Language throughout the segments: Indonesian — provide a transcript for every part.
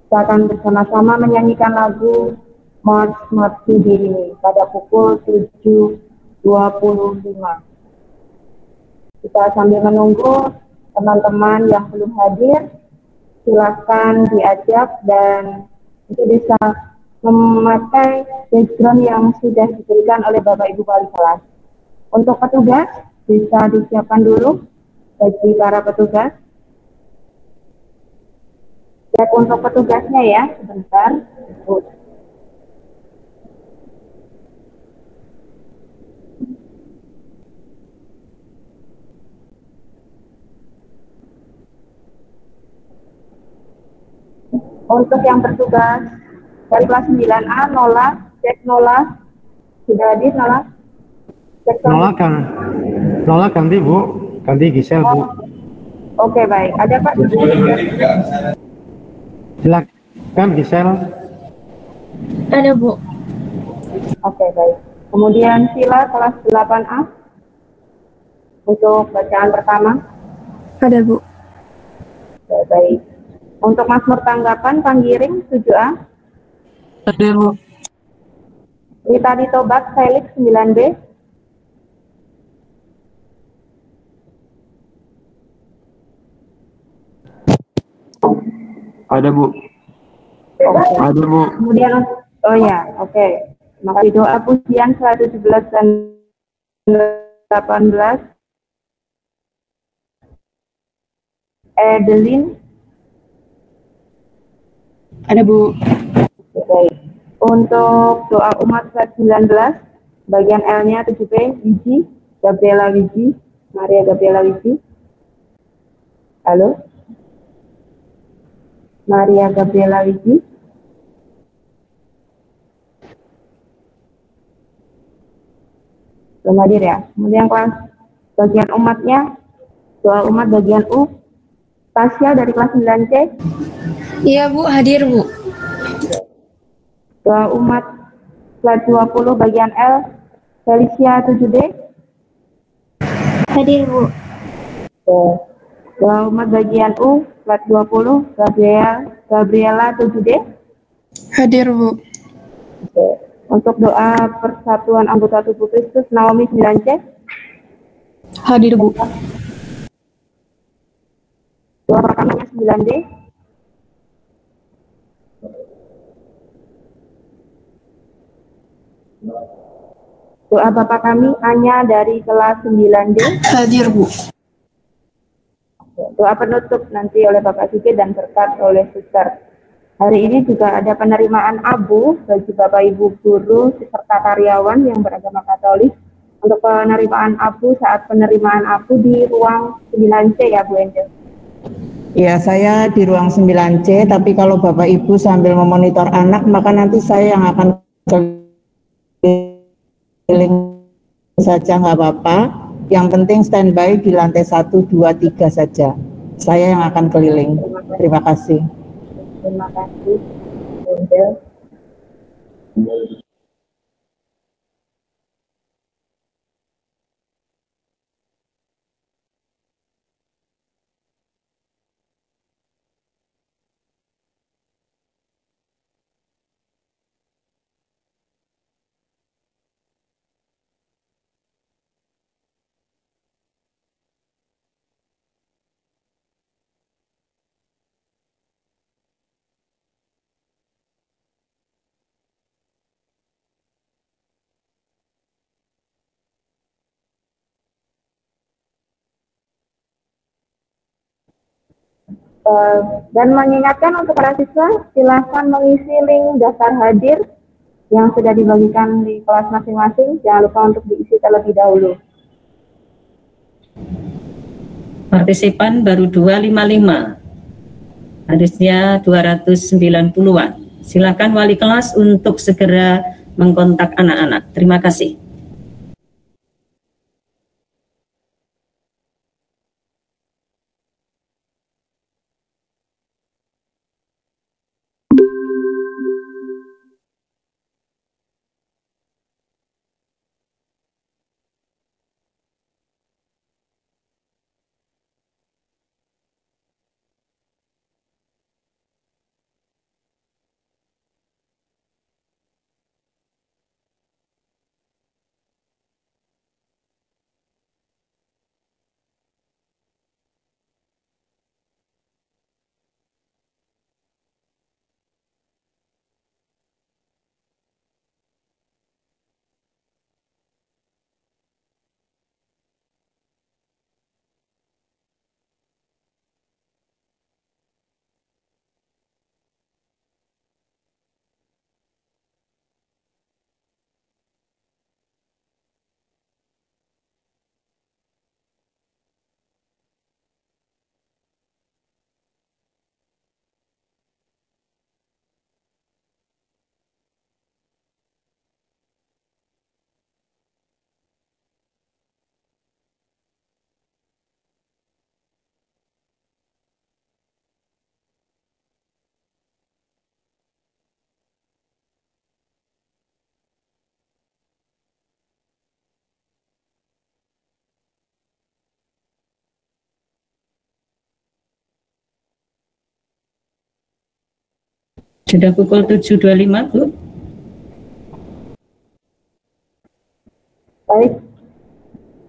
Kita akan bersama-sama menyanyikan lagu March March to Diri pada pukul 7.25. Kita sambil menunggu teman-teman yang belum hadir, silakan diajak dan itu bisa memakai background yang sudah diberikan oleh Bapak Ibu Wali Kelas. Untuk petugas, bisa disiapkan dulu bagi para petugas. Cek untuk petugasnya ya, sebentar. Untuk yang bertugas dari kelas 9A, Nola, cek Nola. Sudah hadir Nola? Cek Nola ganti Bu, ganti Gisel Bu. Oke, baik. Ada Pak? Silakan Gisel. Ada Bu. Oke, baik. Kemudian Sila kelas 8A untuk bacaan pertama. Ada Bu. Oke, baik. Untuk Mazmur tanggapan Panggiring 7A. Ada Bu. Rita Ditobat Felix 9B. Ada Bu. Oke. Ada Bu. Kemudian, oh ya, oke. Maka doa pujian 111 dan 18. Edelin. Ada Bu. Oke, baik. Untuk doa umat 19, bagian L-nya 7P, Wiji, Gabriela Wiji, Maria Gabriela Wiji. Halo? Maria Gabriela Wiji. Belum hadir ya. Kemudian kelas bagian umatnya, doa umat bagian U, Tasya dari kelas 9C. Iya Bu, hadir Bu. Doa umat kelas 20 bagian L, Felicia 7D. Hadir Bu. Doa umat bagian U, kelas 20, Gabriela 7D. Hadir Bu. Untuk doa persatuan anggota tubuh Kristus, Naomi 9C. Hadir Bu. Doa pertamanya 9D. Doa Bapak kami Anya dari kelas 9D. Hadir Bu. Doa penutup nanti oleh Bapak Sigit dan berkat oleh Suster. Hari ini juga ada penerimaan abu bagi Bapak Ibu guru serta karyawan yang beragama Katolik. Untuk penerimaan abu saat penerimaan abu di ruang 9C ya Bu Angel. Ya, saya di ruang 9C, tapi kalau Bapak Ibu sambil memonitor anak, maka nanti saya yang akan keliling saja, nggak apa-apa. Yang penting standby di lantai 1, 2, 3 saja. Saya yang akan keliling. Terima kasih. Terima kasih, Angel. Dan mengingatkan untuk para siswa, silahkan mengisi link daftar hadir yang sudah dibagikan di kelas masing-masing. Jangan lupa untuk diisi terlebih dahulu. Partisipan baru 255, harusnya 290-an. Silakan wali kelas untuk segera mengkontak anak-anak. Terima kasih. Sudah pukul 7.25, Bu. Baik,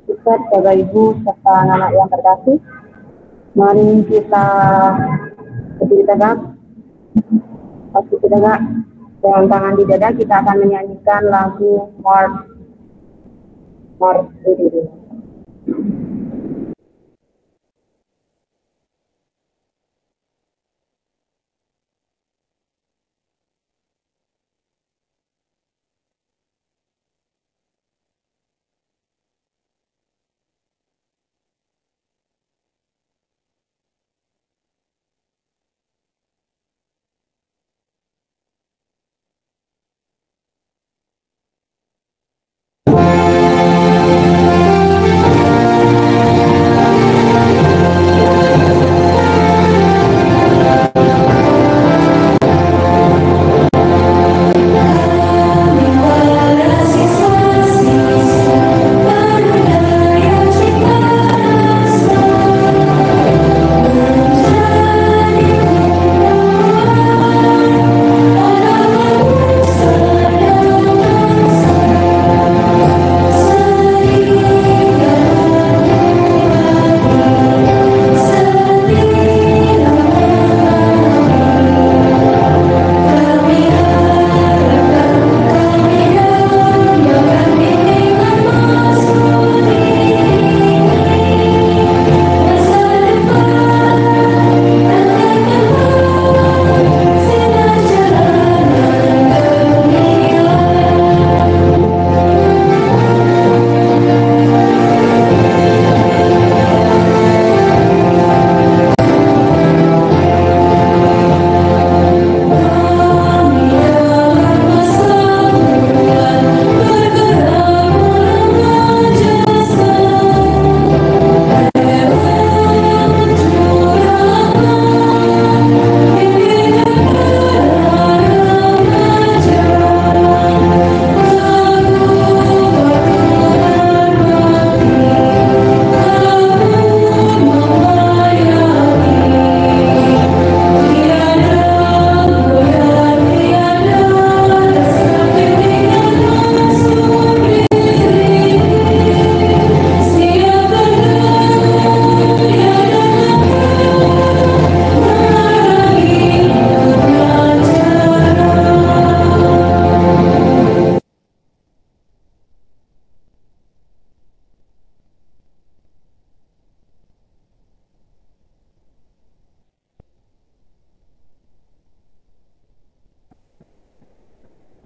Ustaz, Bapak Ibu, serta anak-anak yang terkasih, mari kita berdiri tegak, berdiri tegak, dengan tangan di dada kita akan menyanyikan lagu Mars berdiri.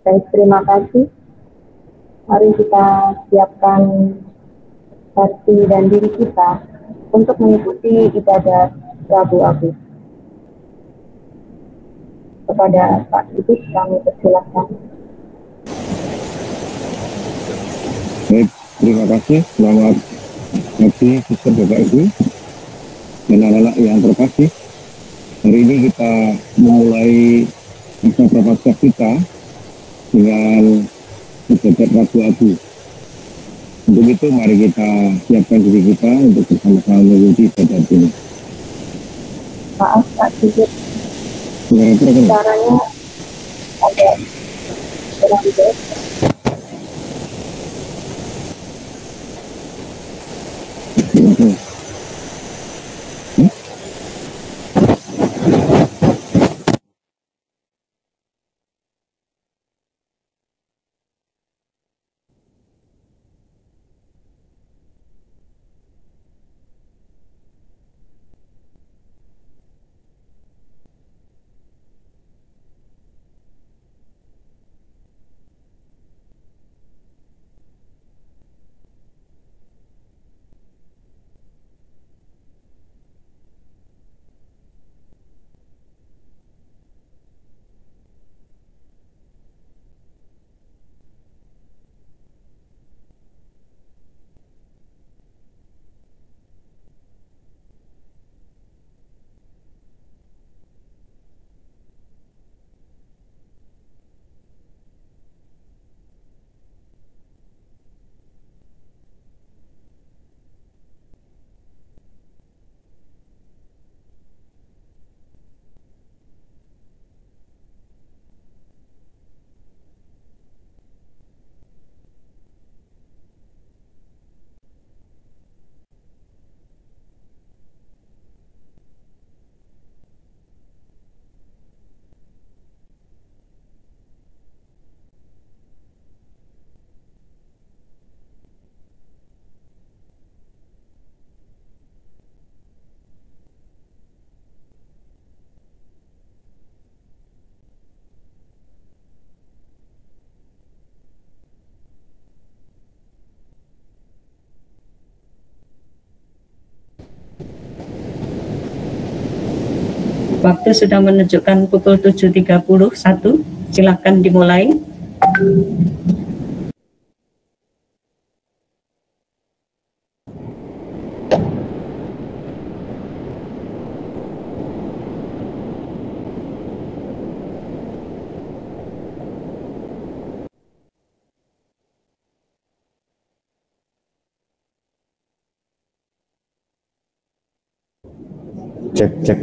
Baik, terima kasih. Mari kita siapkan hati dan diri kita untuk mengikuti ibadah Rabu Abu. Kepada Pak Idris kami persilahkan. Baik, terima kasih. Selamat pagi, Sister Bapak Ibu dan anak-anak yang terkasih. Hari ini kita memulai masa prapaskah kita dengan ibadat Rabu Abu. Untuk itu mari kita siapkan diri kita untuk bersama-sama mengikuti ibadat ini. Maaf Pak Idris, caranya agak kurang baik. Waktu sudah menunjukkan pukul 7.31. Silakan dimulai. Cek.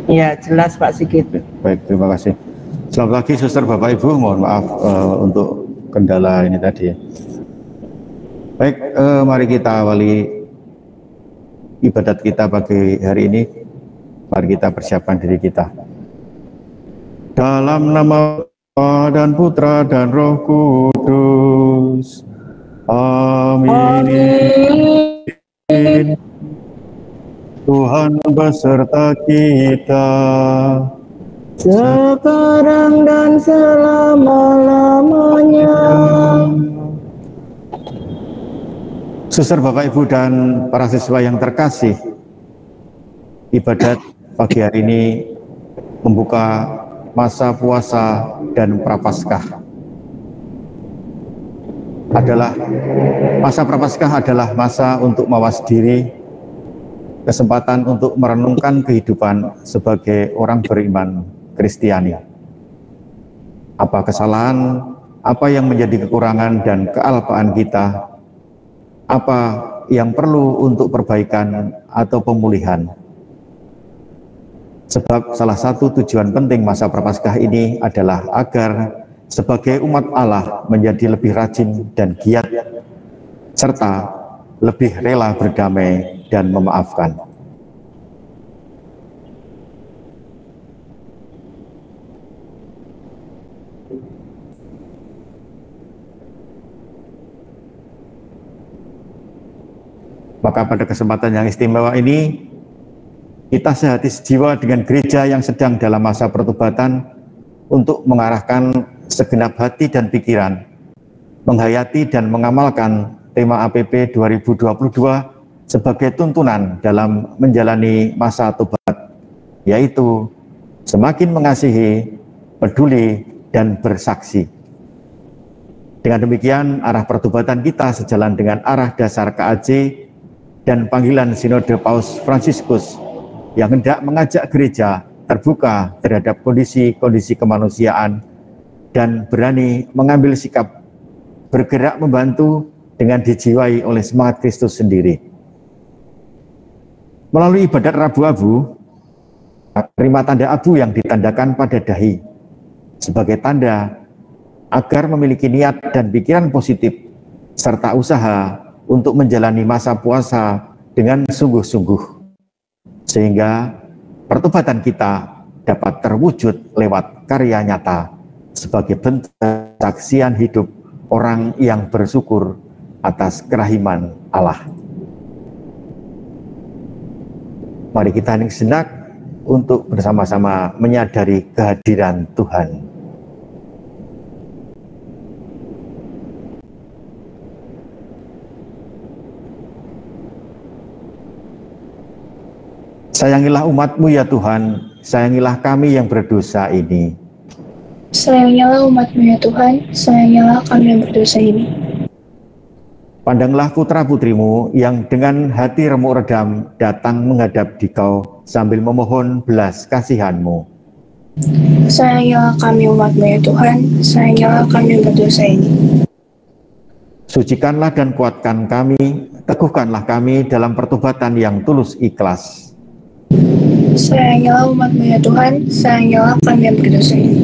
Ya, jelas Pak Sigit. Baik, terima kasih. Selamat pagi, Suster, Bapak, Ibu. Mohon maaf untuk kendala ini tadi. Baik, mari kita awali ibadat kita pagi hari ini. Mari kita persiapkan diri kita. Dalam nama Bapa dan Putra dan Roh Kudus. Amin. Tuhan beserta kita Sekarang dan selama-lamanya. Suster, Bapak, Ibu, dan para siswa yang terkasih, ibadat pagi hari ini membuka masa puasa dan prapaskah. Masa prapaskah adalah masa untuk mawas diri, kesempatan untuk merenungkan kehidupan sebagai orang beriman Kristiani. Apa kesalahan, apa yang menjadi kekurangan dan kealpaan kita, apa yang perlu untuk perbaikan atau pemulihan. Sebab salah satu tujuan penting masa prapaskah ini adalah agar sebagai umat Allah menjadi lebih rajin dan giat, serta lebih rela berdamai dan memaafkan. Maka pada kesempatan yang istimewa ini, kita sehati sejiwa dengan gereja yang sedang dalam masa pertobatan untuk mengarahkan segenap hati dan pikiran, menghayati dan mengamalkan tema APP 2022 sebagai tuntunan dalam menjalani masa tobat, yaitu semakin mengasihi, peduli, dan bersaksi. Dengan demikian, arah pertobatan kita sejalan dengan arah dasar KAJ dan panggilan Sinode Paus Fransiskus yang hendak mengajak gereja terbuka terhadap kondisi-kondisi kemanusiaan dan berani mengambil sikap bergerak membantu dengan dijiwai oleh semangat Kristus sendiri. Melalui ibadat Rabu Abu, terima tanda abu yang ditandakan pada dahi sebagai tanda agar memiliki niat dan pikiran positif serta usaha untuk menjalani masa puasa dengan sungguh-sungguh, sehingga pertobatan kita dapat terwujud lewat karya nyata sebagai bentuk kesaksian hidup orang yang bersyukur atas kerahiman Allah. Mari kita hening sejenak untuk bersama-sama menyadari kehadiran Tuhan. Sayangilah umat-Mu ya Tuhan, sayangilah kami yang berdosa ini. Sayangilah umat-Mu ya Tuhan, sayangilah kami yang berdosa ini. Pandanglah putra-putrimu yang dengan hati remuk redam datang menghadap Dikau sambil memohon belas kasihan-Mu. Sayangilah kami umat-Mu ya Tuhan, sayangilah kami yang berdosa ini. Sucikanlah dan kuatkan kami, teguhkanlah kami dalam pertobatan yang tulus ikhlas. Sayangilah umat-Mu ya Tuhan, sayangilah kami yang berdosa ini.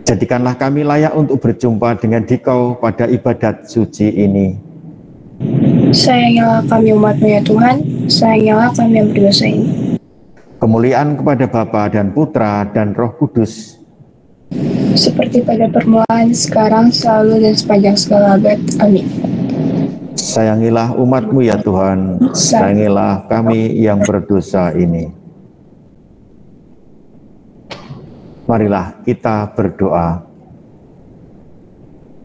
Jadikanlah kami layak untuk berjumpa dengan Dikau pada ibadat suci ini. Sayangilah kami umat-Mu ya Tuhan, sayangilah kami yang berdosa ini. Kemuliaan kepada Bapa dan Putra dan Roh Kudus, seperti pada permulaan, sekarang, selalu, dan sepanjang segala abad. Amin. Sayangilah umat-Mu ya Tuhan, sayangilah kami yang berdosa ini. Marilah kita berdoa.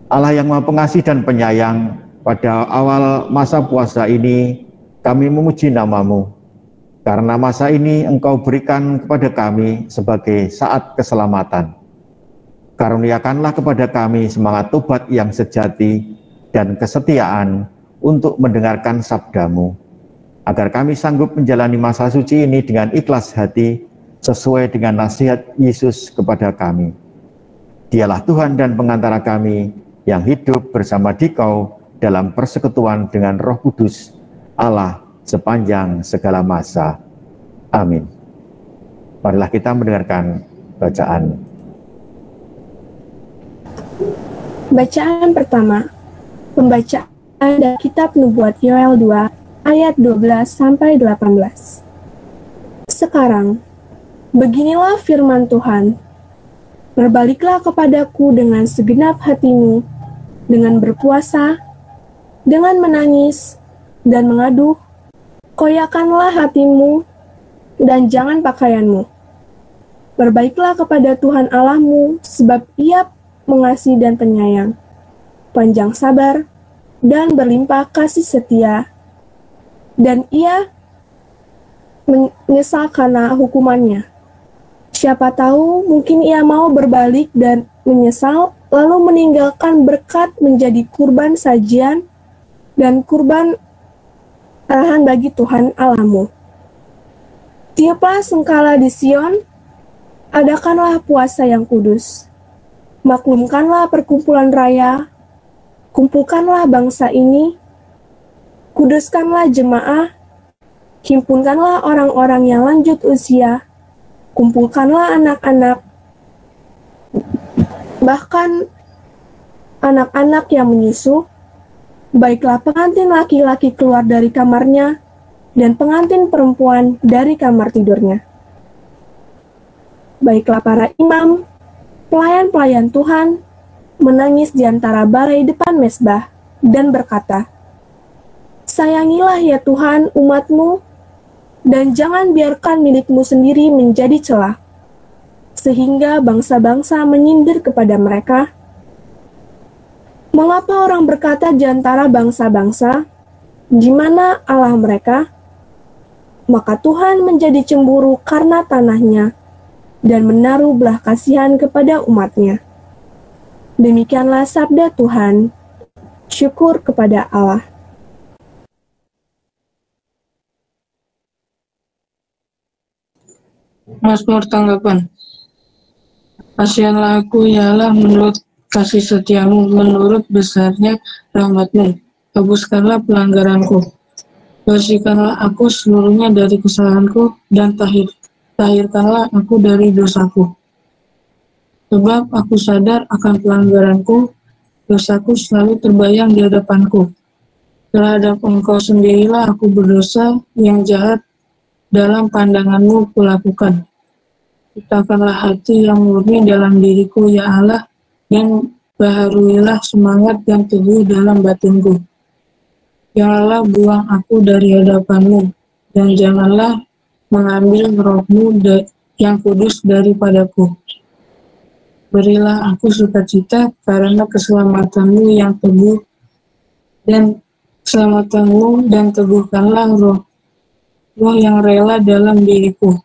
Allah yang Maha Pengasih dan Penyayang, pada awal masa puasa ini kami memuji nama-Mu. Karena masa ini Engkau berikan kepada kami sebagai saat keselamatan. Karuniakanlah kepada kami semangat tobat yang sejati dan kesetiaan untuk mendengarkan sabda-Mu, agar kami sanggup menjalani masa suci ini dengan ikhlas hati, sesuai dengan nasihat Yesus kepada kami. Dialah Tuhan dan pengantara kami yang hidup bersama Dikau dalam persekutuan dengan Roh Kudus, Allah sepanjang segala masa. Amin. Marilah kita mendengarkan bacaan. Bacaan pertama. Pembacaan dari kitab Nubuat Yoel 2 ayat 12-18. Sekarang, beginilah firman Tuhan. Berbaliklah kepadaku dengan segenap hatimu, dengan berpuasa, dengan menangis, dan mengaduh. Koyakanlah hatimu, dan jangan pakaianmu. Berbaiklah kepada Tuhan Allahmu, sebab Ia mengasihi dan penyayang, panjang sabar, dan berlimpah kasih setia, dan Ia menyesal karena hukumannya. Siapa tahu mungkin Ia mau berbalik dan menyesal, lalu meninggalkan berkat menjadi kurban sajian dan kurban arahan bagi Tuhan Allahmu. Tiuplah sengkala di Sion, adakanlah puasa yang kudus. Maklumkanlah perkumpulan raya, kumpulkanlah bangsa ini, kuduskanlah jemaah, himpunkanlah orang-orang yang lanjut usia, kumpulkanlah anak-anak, bahkan anak-anak yang menyusu. Baiklah pengantin laki-laki keluar dari kamarnya, dan pengantin perempuan dari kamar tidurnya. Baiklah para imam, pelayan-pelayan Tuhan, menangis di antara barai depan mezbah, dan berkata, sayangilah ya Tuhan umat-Mu, dan jangan biarkan milik-Mu sendiri menjadi celah, sehingga bangsa-bangsa menyindir kepada mereka. Mengapa orang berkata di antara bangsa-bangsa, di mana Allah mereka? Maka Tuhan menjadi cemburu karena tanahnya, dan menaruh belah kasihan kepada umat-Nya. Demikianlah sabda Tuhan. Syukur kepada Allah. Mazmur tanggapan. Kasihanlah aku ya Allah menurut kasih setiamu, menurut besarnya rahmat-Mu. Hapuskanlah pelanggaranku. Bersihkanlah aku seluruhnya dari kesalahanku, dan tahirkanlah aku dari dosaku. Sebab aku sadar akan pelanggaranku, dosaku selalu terbayang di hadapanku. Terhadap Engkau sendirilah aku berdosa, yang jahat dalam pandangan-Mu kulakukan. Ciptakanlah hati yang murni dalam diriku, ya Allah, dan baharuilah semangat yang teguh dalam batinku. Janganlah buang aku dari hadapan-Mu, dan janganlah mengambil roh-Mu yang kudus daripadaku. Berilah aku sukacita karena keselamatan-Mu yang teguh, dan keselamatan-Mu, dan teguhkanlah roh yang rela dalam diriku.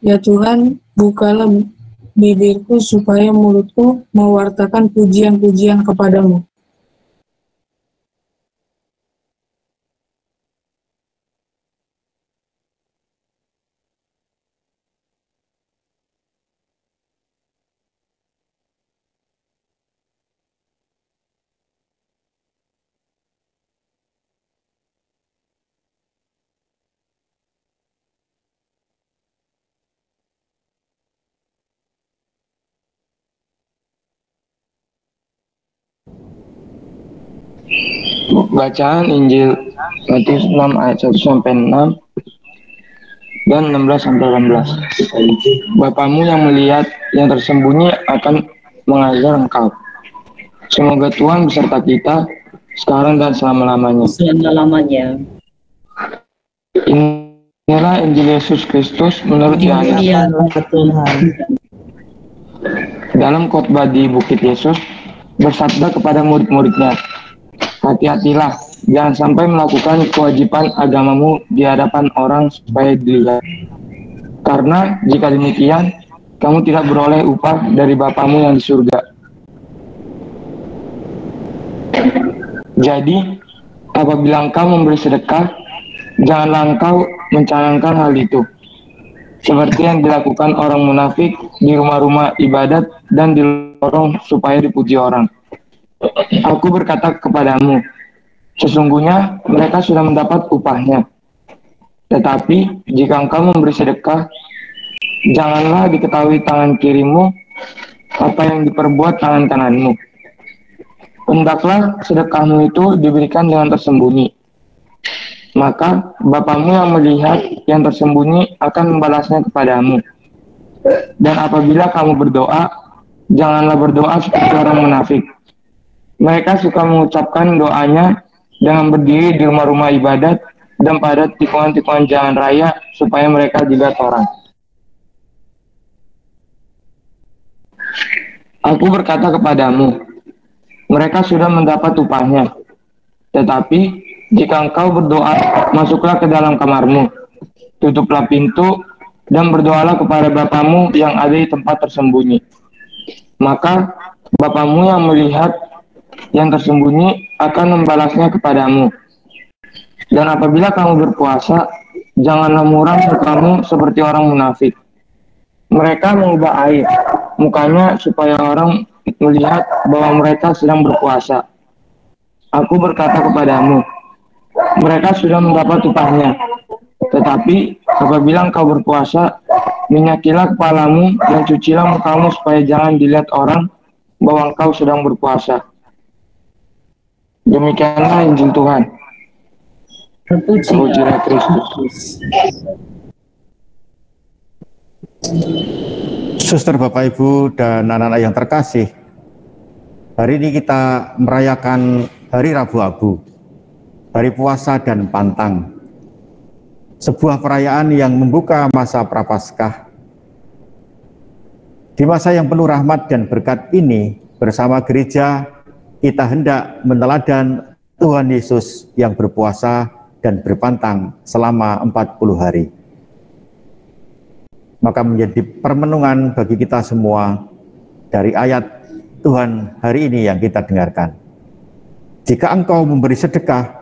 Ya Tuhan, bukalah bibirku supaya mulutku mewartakan pujian-pujian kepadamu. Bacaan Injil Matius 6 ayat 1 sampai 6 dan 16 sampai 18. Bapamu yang melihat yang tersembunyi akan mengajar engkau. Semoga Tuhan beserta kita sekarang dan selama-lamanya. Selama-lamanya. Inilah Injil Yesus Kristus menurut Yohanes. Dalam khotbah di Bukit Yesus bersabda kepada murid-muridnya, hati-hatilah jangan sampai melakukan kewajiban agamamu di hadapan orang supaya dilihat. Karena jika demikian, kamu tidak beroleh upah dari Bapamu yang di surga. Jadi, apabila engkau memberi sedekah, janganlah engkau mencanangkan hal itu, seperti yang dilakukan orang munafik di rumah-rumah ibadat dan di lorong supaya dipuji orang. Aku berkata kepadamu, sesungguhnya mereka sudah mendapat upahnya. Tetapi jika engkau memberi sedekah, janganlah diketahui tangan kirimu apa yang diperbuat tangan kananmu. Hendaklah sedekahmu itu diberikan dengan tersembunyi. Maka Bapamu yang melihat yang tersembunyi akan membalasnya kepadamu. Dan apabila kamu berdoa, janganlah berdoa seperti orang munafik. Mereka suka mengucapkan doanya dengan berdiri di rumah-rumah ibadat dan pada tikungan-tikungan jalan raya supaya mereka dilihat orang. Aku berkata kepadamu, mereka sudah mendapat upahnya. Tetapi jika engkau berdoa, masuklah ke dalam kamarmu, tutuplah pintu, dan berdoalah kepada Bapamu yang ada di tempat tersembunyi. Maka Bapamu yang melihat yang tersembunyi akan membalasnya kepadamu. Dan apabila kamu berpuasa, janganlah muram mukamu seperti orang munafik. Mereka mengubah air mukanya supaya orang melihat bahwa mereka sedang berpuasa. Aku berkata kepadamu, mereka sudah mendapat upahnya. Tetapi apabila engkau berpuasa, minyakilah kepalamu dan cucilah mukamu supaya jangan dilihat orang bahwa engkau sedang berpuasa. Demikianlah Injil Tuhan. Terpujilah Kristus. Suster, Bapak, Ibu, dan anak-anak yang terkasih, hari ini kita merayakan Hari Rabu Abu, Hari Puasa dan Pantang, sebuah perayaan yang membuka masa Prapaskah. Di masa yang penuh rahmat dan berkat ini, bersama gereja, kita hendak meneladan Tuhan Yesus yang berpuasa dan berpantang selama 40 hari. Maka menjadi permenungan bagi kita semua dari ayat Tuhan hari ini yang kita dengarkan. Jika engkau memberi sedekah,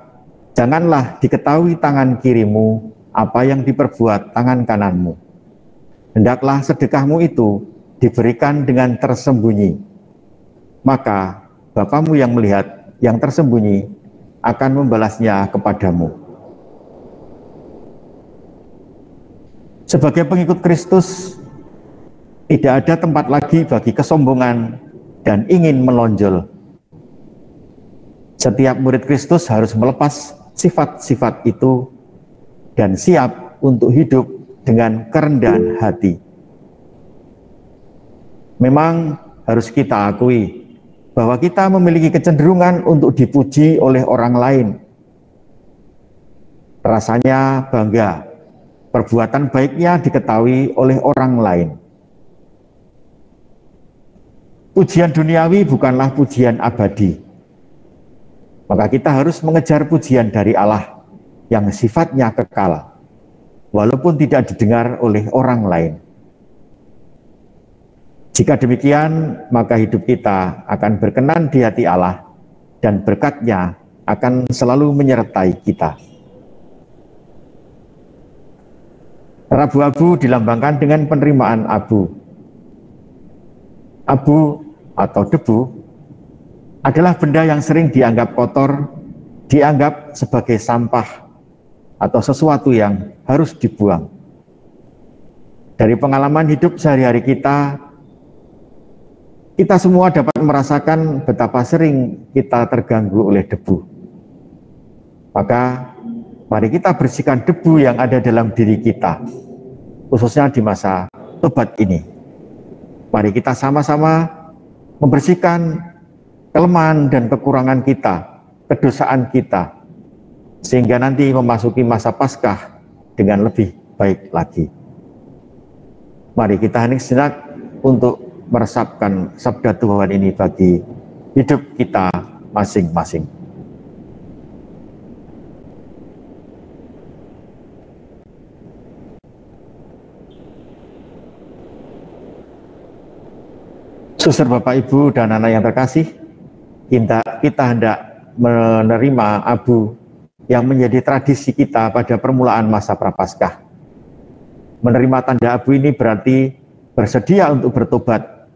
janganlah diketahui tangan kirimu apa yang diperbuat tangan kananmu. Hendaklah sedekahmu itu diberikan dengan tersembunyi. Maka Bapamu yang melihat yang tersembunyi akan membalasnya kepadamu. Sebagai pengikut Kristus, tidak ada tempat lagi bagi kesombongan dan ingin melonjol. Setiap murid Kristus harus melepas sifat-sifat itu dan siap untuk hidup dengan kerendahan hati. Memang harus kita akui bahwa kita memiliki kecenderungan untuk dipuji oleh orang lain. Rasanya bangga perbuatan baiknya diketahui oleh orang lain. Pujian duniawi bukanlah pujian abadi. Maka kita harus mengejar pujian dari Allah yang sifatnya kekal, walaupun tidak didengar oleh orang lain. Jika demikian, maka hidup kita akan berkenan di hati Allah dan berkat-Nya akan selalu menyertai kita. Rabu Abu dilambangkan dengan penerimaan abu. Abu atau debu adalah benda yang sering dianggap kotor, dianggap sebagai sampah atau sesuatu yang harus dibuang. Dari pengalaman hidup sehari-hari kita semua dapat merasakan betapa sering kita terganggu oleh debu. Maka mari kita bersihkan debu yang ada dalam diri kita, khususnya di masa tobat ini. Mari kita sama-sama membersihkan kelemahan dan kekurangan kita, kedosaan kita, sehingga nanti memasuki masa Paskah dengan lebih baik lagi. Mari kita hening sejenak untuk meresapkan sabda Tuhan ini bagi hidup kita masing-masing. Suster, Bapak, Ibu, dan anak yang terkasih, kita hendak menerima abu yang menjadi tradisi kita pada permulaan masa Prapaskah. Menerima tanda abu ini berarti bersedia untuk bertobat,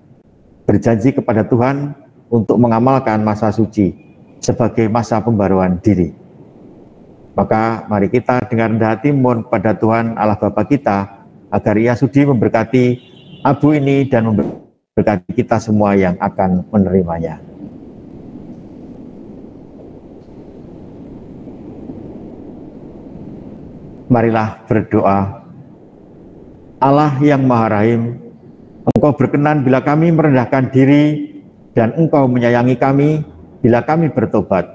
berjanji kepada Tuhan untuk mengamalkan masa suci sebagai masa pembaruan diri. Maka mari kita dengan rendah hati mohon kepada Tuhan Allah Bapa kita agar Ia sudi memberkati abu ini dan memberkati kita semua yang akan menerimanya. Marilah berdoa. Allah yang Maha Rahim, Engkau berkenan bila kami merendahkan diri dan Engkau menyayangi kami bila kami bertobat.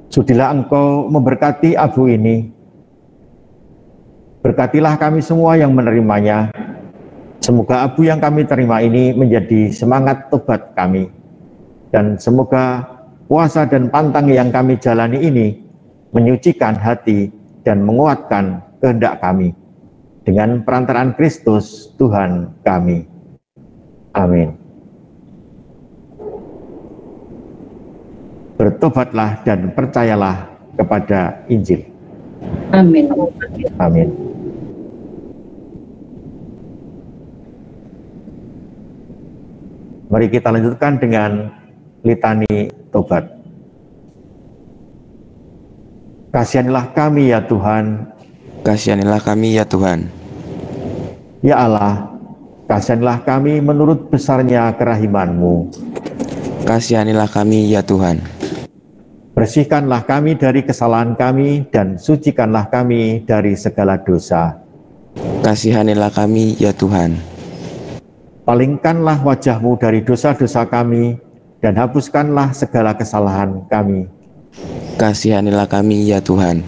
Sudilah Engkau memberkati abu ini. Berkatilah kami semua yang menerimanya. Semoga abu yang kami terima ini menjadi semangat tobat kami. Dan semoga puasa dan pantang yang kami jalani ini menyucikan hati dan menguatkan kehendak kami. Dengan perantaraan Kristus Tuhan kami. Amin. Bertobatlah dan percayalah kepada Injil. Amin. Amin. Mari kita lanjutkan dengan litani tobat. Kasihanilah kami ya Tuhan. Kasihanilah kami ya Tuhan. Ya Allah, kasihanilah kami menurut besarnya kerahiman-Mu. Kasihanilah kami ya Tuhan. Bersihkanlah kami dari kesalahan kami dan sucikanlah kami dari segala dosa. Kasihanilah kami ya Tuhan. Palingkanlah wajah-Mu dari dosa-dosa kami dan hapuskanlah segala kesalahan kami. Kasihanilah kami ya Tuhan.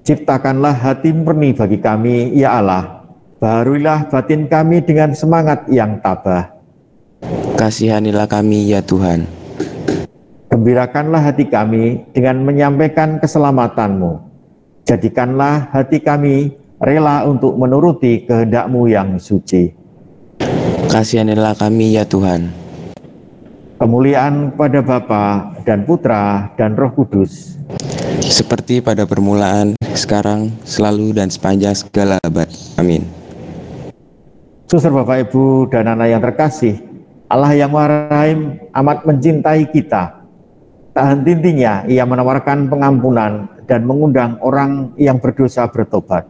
Ciptakanlah hati murni bagi kami ya Allah. Baharuilah batin kami dengan semangat yang tabah. Kasihanilah kami ya Tuhan. Gembirakanlah hati kami dengan menyampaikan keselamatan-Mu. Jadikanlah hati kami rela untuk menuruti kehendak-Mu yang suci. Kasihanilah kami ya Tuhan. Kemuliaan pada Bapa dan Putra dan Roh Kudus. Seperti pada permulaan, sekarang, selalu, dan sepanjang segala abad. Amin. Suster, Bapak, Ibu, dan anak yang terkasih, Allah yang Maha Rahim amat mencintai kita. Tak henti-hentinya Ia menawarkan pengampunan dan mengundang orang yang berdosa bertobat.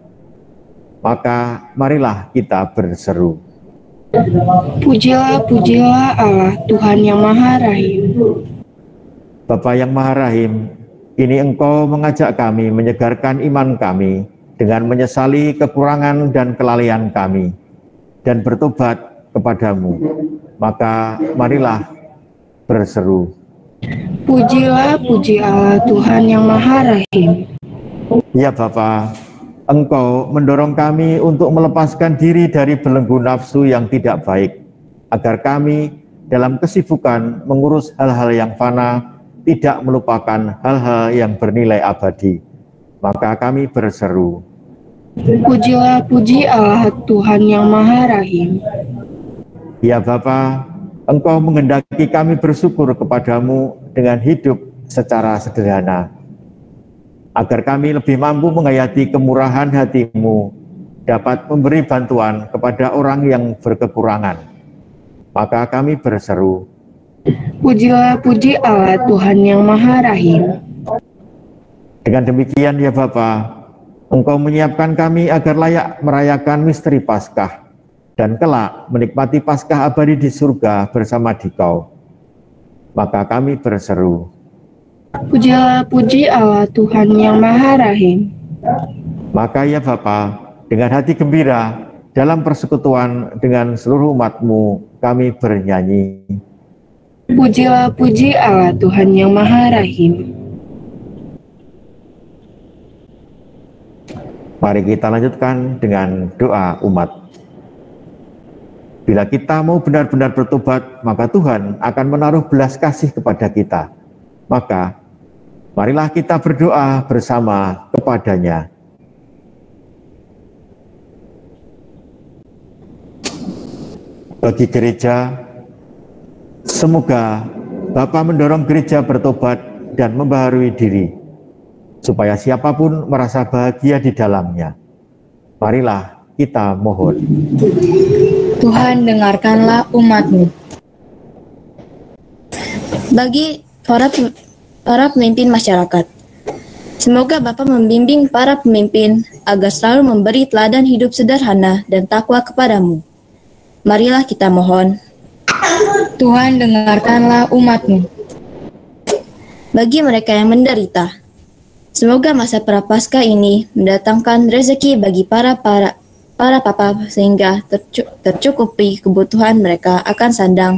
Maka marilah kita berseru. Pujilah, pujilah Allah Tuhan yang Maha Rahim. Bapa yang Maha Rahim, kini Engkau mengajak kami menyegarkan iman kami dengan menyesali kekurangan dan kelalaian kami dan bertobat kepadamu. Maka marilah berseru. Pujilah, puji Allah Tuhan yang Maha Rahim. Ya Bapa, Engkau mendorong kami untuk melepaskan diri dari belenggu nafsu yang tidak baik, agar kami dalam kesibukan mengurus hal-hal yang fana, tidak melupakan hal-hal yang bernilai abadi. Maka kami berseru. Pujilah, puji Allah Tuhan yang Maha Rahim. Ya Bapa, Engkau menghendaki kami bersyukur kepadamu dengan hidup secara sederhana, agar kami lebih mampu menghayati kemurahan hati-Mu, dapat memberi bantuan kepada orang yang berkekurangan. Maka kami berseru. Pujilah, puji Allah Tuhan yang Maha Rahim. Dengan demikian ya Bapa, Engkau menyiapkan kami agar layak merayakan misteri Paskah dan kelak menikmati Paskah abadi di surga bersama Dikau. Maka kami berseru. Pujilah, puji Allah Tuhan yang Maha Rahim. Maka ya Bapa, dengan hati gembira dalam persekutuan dengan seluruh umat-Mu kami bernyanyi. Pujilah, puji Allah Tuhan yang Maha Rahim. Mari kita lanjutkan dengan doa umat. Bila kita mau benar-benar bertobat, maka Tuhan akan menaruh belas kasih kepada kita. Maka marilah kita berdoa bersama kepadanya. Bagi gereja, Semoga Bapa mendorong gereja bertobat dan membaharui diri, supaya siapapun merasa bahagia di dalamnya. Marilah kita mohon. Tuhan, dengarkanlah umat-Mu. Bagi para pemimpin masyarakat, semoga Bapa membimbing para pemimpin agar selalu memberi teladan hidup sederhana dan takwa kepadamu. Marilah kita mohon. Tuhan, dengarkanlah umat-Mu. Bagi mereka yang menderita, semoga masa Prapaskah ini mendatangkan rezeki bagi para papa sehingga tercukupi kebutuhan mereka akan sandang,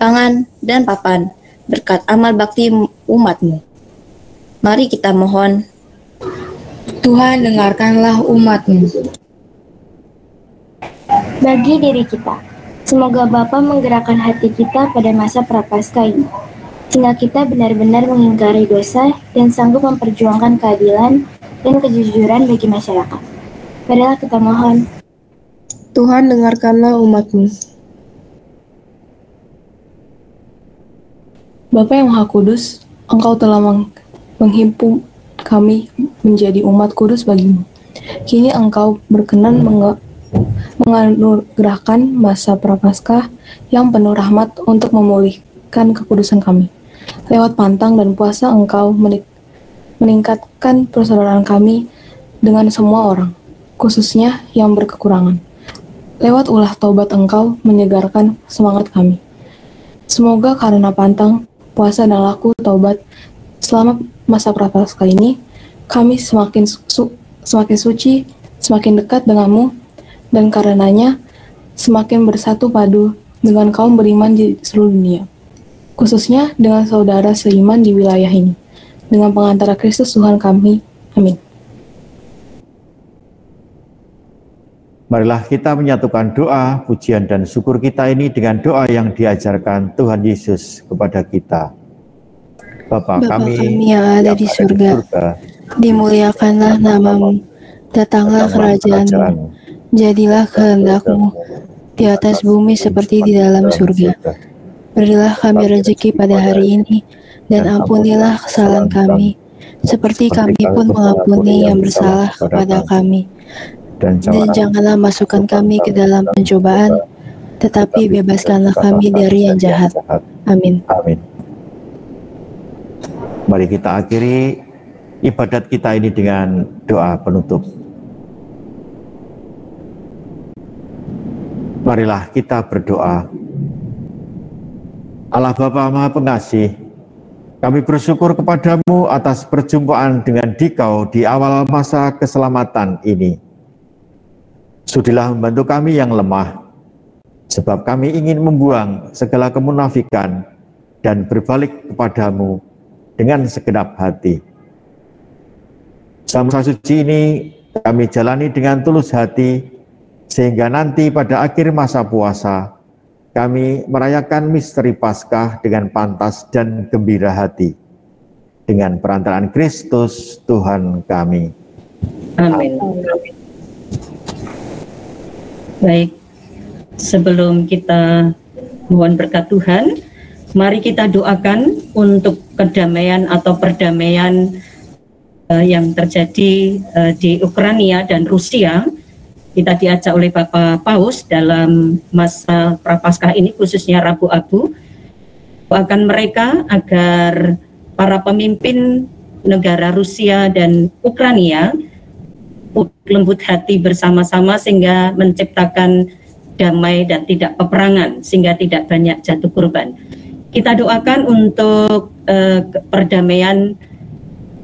pangan, dan papan berkat amal bakti umat-Mu. Mari kita mohon. Tuhan, dengarkanlah umat-Mu. Bagi diri kita, semoga Bapa menggerakkan hati kita pada masa Prapaskah ini, sehingga kita benar-benar mengingkari dosa dan sanggup memperjuangkan keadilan dan kejujuran bagi masyarakat. Marilah kita mohon. Tuhan, dengarkanlah umat-Mu. Bapa yang Maha Kudus, Engkau telah menghimpun kami menjadi umat kudus bagimu. Kini Engkau berkenan menganugerahkan masa Prapaskah yang penuh rahmat untuk memulihkan kekudusan kami. Lewat pantang dan puasa Engkau meningkatkan persaudaraan kami dengan semua orang, khususnya yang berkekurangan. Lewat ulah taubat Engkau menyegarkan semangat kami. Semoga karena pantang, puasa dan laku taubat selama masa Prapaskah ini, kami semakin suci, semakin dekat denganmu, dan karenanya semakin bersatu padu dengan kaum beriman di seluruh dunia, khususnya dengan saudara seiman di wilayah ini, dengan pengantara Kristus Tuhan kami. Amin. Marilah kita menyatukan doa, pujian, dan syukur kita ini dengan doa yang diajarkan Tuhan Yesus kepada kita. Bapa kami yang ada di surga, dimuliakanlah nama-Mu, datanglah kerajaan-Mu, jadilah kehendak-Mu di atas bumi seperti di dalam surga. Berilah kami rezeki pada hari ini, dan ampunilah kesalahan kami, seperti kami pun mengampuni yang bersalah kepada kami. Dan janganlah masukkan kami ke dalam pencobaan, tetapi bebaskanlah kami dari yang jahat. Amin. Amin. Mari kita akhiri ibadat kita ini dengan doa penutup. Marilah kita berdoa. Allah Bapa Maha Pengasih, kami bersyukur kepadamu atas perjumpaan dengan Dikau di awal masa keselamatan ini. Sudilah membantu kami yang lemah, sebab kami ingin membuang segala kemunafikan dan berbalik kepadamu dengan segenap hati. Masa suci ini kami jalani dengan tulus hati, sehingga nanti pada akhir masa puasa, kami merayakan misteri Paskah dengan pantas dan gembira hati, dengan perantaraan Kristus Tuhan kami. Amin. Baik, sebelum kita mohon berkat Tuhan, mari kita doakan untuk kedamaian atau perdamaian yang terjadi di Ukraina dan Rusia. Kita diajak oleh Bapak Paus dalam masa Prapaskah ini, khususnya Rabu Abu, doakan mereka agar para pemimpin negara Rusia dan Ukraina lembut hati bersama-sama sehingga menciptakan damai dan tidak peperangan, sehingga tidak banyak jatuh korban. Kita doakan untuk perdamaian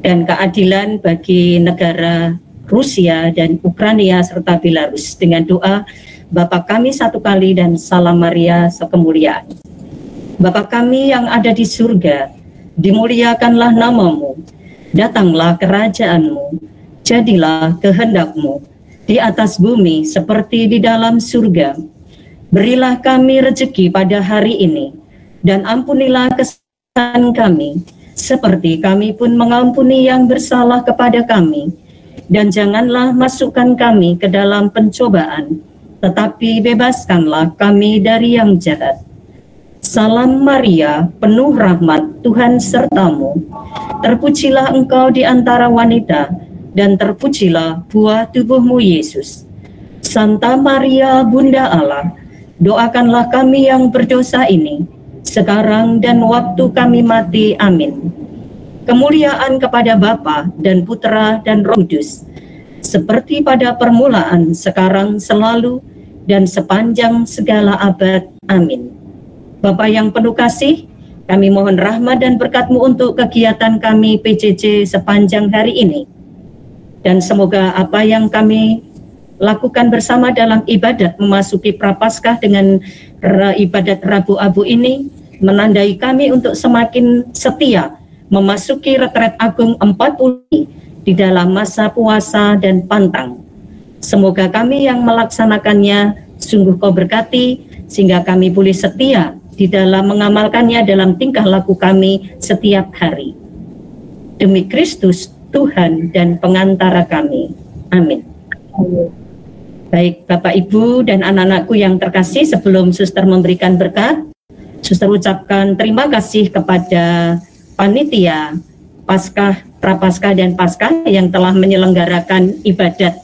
dan keadilan bagi negara Rusia dan Ukraina serta Belarus dengan doa Bapa kami satu kali dan Salam Maria sekemuliaan. Bapa kami yang ada di surga, dimuliakanlah nama-Mu, datanglah kerajaan-Mu, jadilah kehendak-Mu di atas bumi seperti di dalam surga. Berilah kami rezeki pada hari ini, dan ampunilah kesalahan kami, seperti kami pun mengampuni yang bersalah kepada kami. Dan janganlah masukkan kami ke dalam pencobaan, tetapi bebaskanlah kami dari yang jahat. Salam Maria, penuh rahmat, Tuhan sertamu. Terpujilah engkau di antara wanita, dan terpujilah buah tubuhmu Yesus. Santa Maria, Bunda Allah, doakanlah kami yang berdosa ini, sekarang dan waktu kami mati. Amin. Kemuliaan kepada Bapa dan Putra dan Roh Kudus, seperti pada permulaan, sekarang, selalu, dan sepanjang segala abad. Amin. Bapa yang penuh kasih, kami mohon rahmat dan berkat-Mu untuk kegiatan kami PJJ sepanjang hari ini. Dan semoga apa yang kami lakukan bersama dalam ibadat memasuki Prapaskah dengan ibadat Rabu Abu ini menandai kami untuk semakin setia memasuki retret agung 40 di dalam masa puasa dan pantang. Semoga kami yang melaksanakannya sungguh Kau berkati, sehingga kami boleh setia di dalam mengamalkannya dalam tingkah laku kami setiap hari. Demi Kristus, Tuhan dan pengantara kami. Amin. Baik Bapak Ibu dan anak-anakku yang terkasih, sebelum Suster memberikan berkat, Suster ucapkan terima kasih kepada panitia Paskah, Prapaskah dan Paskah yang telah menyelenggarakan ibadat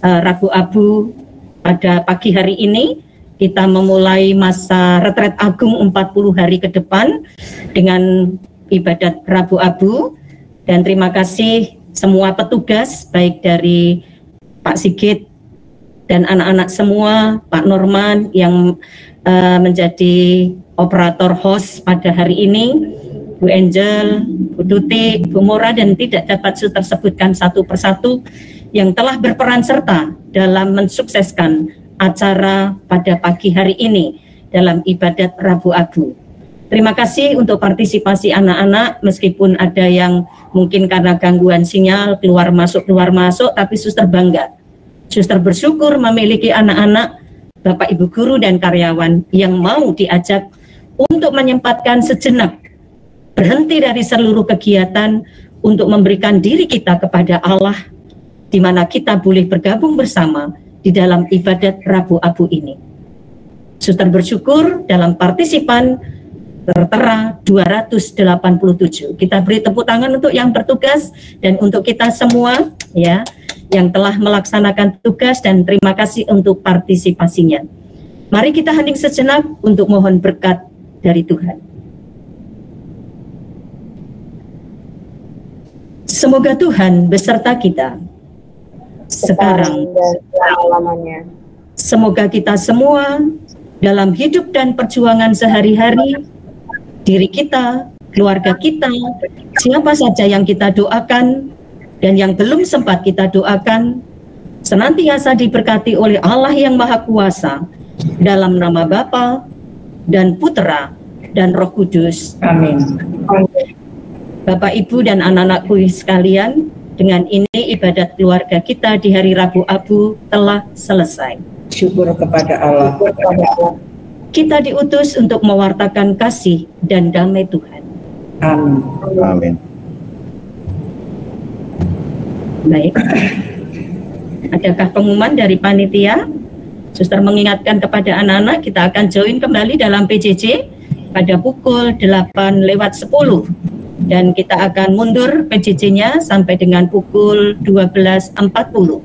Rabu Abu pada pagi hari ini. Kita memulai masa retret agung 40 hari ke depan dengan ibadat Rabu Abu, dan terima kasih semua petugas baik dari Pak Sigit dan anak-anak semua, Pak Norman yang menjadi operator host pada hari ini, Bu Angel, Bu Tuti, Bu Mora, dan tidak dapat Suster sebutkan satu persatu yang telah berperan serta dalam mensukseskan acara pada pagi hari ini dalam ibadat Rabu Abu. Terima kasih untuk partisipasi anak-anak, meskipun ada yang mungkin karena gangguan sinyal keluar masuk, tapi Suster bangga. Suster bersyukur memiliki anak-anak, Bapak Ibu guru dan karyawan yang mau diajak untuk menyempatkan sejenak berhenti dari seluruh kegiatan untuk memberikan diri kita kepada Allah, di mana kita boleh bergabung bersama di dalam ibadat Rabu Abu ini. Suster bersyukur dalam partisipan tertera 287. Kita beri tepuk tangan untuk yang bertugas dan untuk kita semua ya yang telah melaksanakan tugas, dan terima kasih untuk partisipasinya. Mari kita hening sejenak untuk mohon berkat dari Tuhan. Semoga Tuhan beserta kita sekarang dan selama-lamanya. Semoga kita semua dalam hidup dan perjuangan sehari-hari, diri kita, keluarga kita, siapa saja yang kita doakan dan yang belum sempat kita doakan, senantiasa diberkati oleh Allah yang Maha Kuasa, dalam nama Bapa dan Putra dan Roh Kudus. Amin. Bapak, Ibu, dan anak-anakku sekalian, dengan ini ibadat keluarga kita di hari Rabu Abu telah selesai. Syukur kepada Allah. Kita diutus untuk mewartakan kasih dan damai Tuhan. Amin. Amin. Baik. Adakah pengumuman dari panitia? Suster mengingatkan kepada anak-anak, kita akan join kembali dalam PJJ pada pukul 8:10. Dan kita akan mundur PJJ-nya sampai dengan pukul 12.40.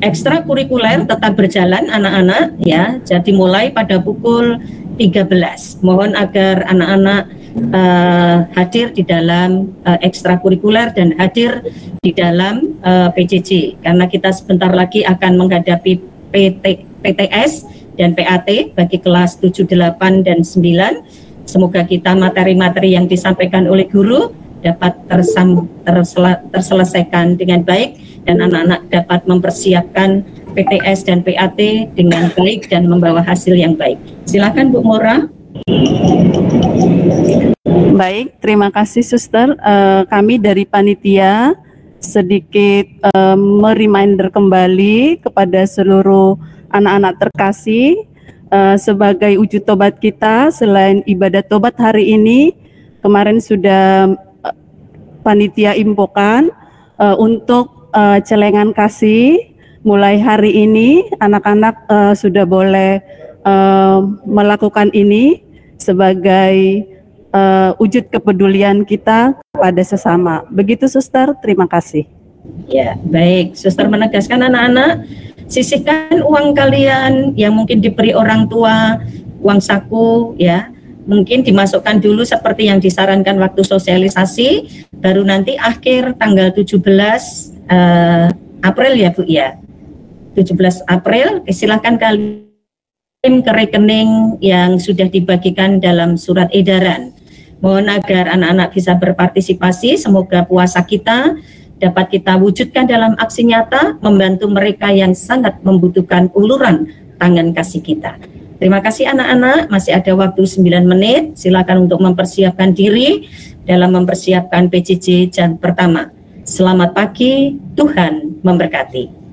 Ekstrakurikuler tetap berjalan anak-anak ya, jadi mulai pada pukul 13. Mohon agar anak-anak hadir di dalam ekstrakurikuler dan hadir di dalam PJJ, karena kita sebentar lagi akan menghadapi PTS dan PAT bagi kelas 7, 8, dan 9. Semoga kita materi-materi yang disampaikan oleh guru dapat terselesaikan dengan baik, dan anak-anak dapat mempersiapkan PTS dan PAT dengan baik dan membawa hasil yang baik. Silakan Bu Mora. Baik, terima kasih Suster. Kami dari panitia sedikit mereminder kembali kepada seluruh anak-anak terkasih. Sebagai wujud tobat kita, selain ibadat tobat hari ini, kemarin sudah panitia impokan untuk celengan kasih. Mulai hari ini anak-anak sudah boleh melakukan ini. sebagai wujud kepedulian kita kepada sesama. Begitu Suster, terima kasih. Ya, baik. Suster menegaskan anak-anak, sisihkan uang kalian yang mungkin diberi orang tua, uang saku ya, mungkin dimasukkan dulu seperti yang disarankan waktu sosialisasi, baru nanti akhir tanggal 17 April ya Bu ya. 17 April silakan kalian ke rekening yang sudah dibagikan dalam surat edaran. Mohon agar anak-anak bisa berpartisipasi, semoga puasa kita dapat kita wujudkan dalam aksi nyata, membantu mereka yang sangat membutuhkan uluran tangan kasih kita. Terima kasih anak-anak, masih ada waktu 9 menit, silakan untuk mempersiapkan diri dalam mempersiapkan PJJ jam pertama. Selamat pagi, Tuhan memberkati.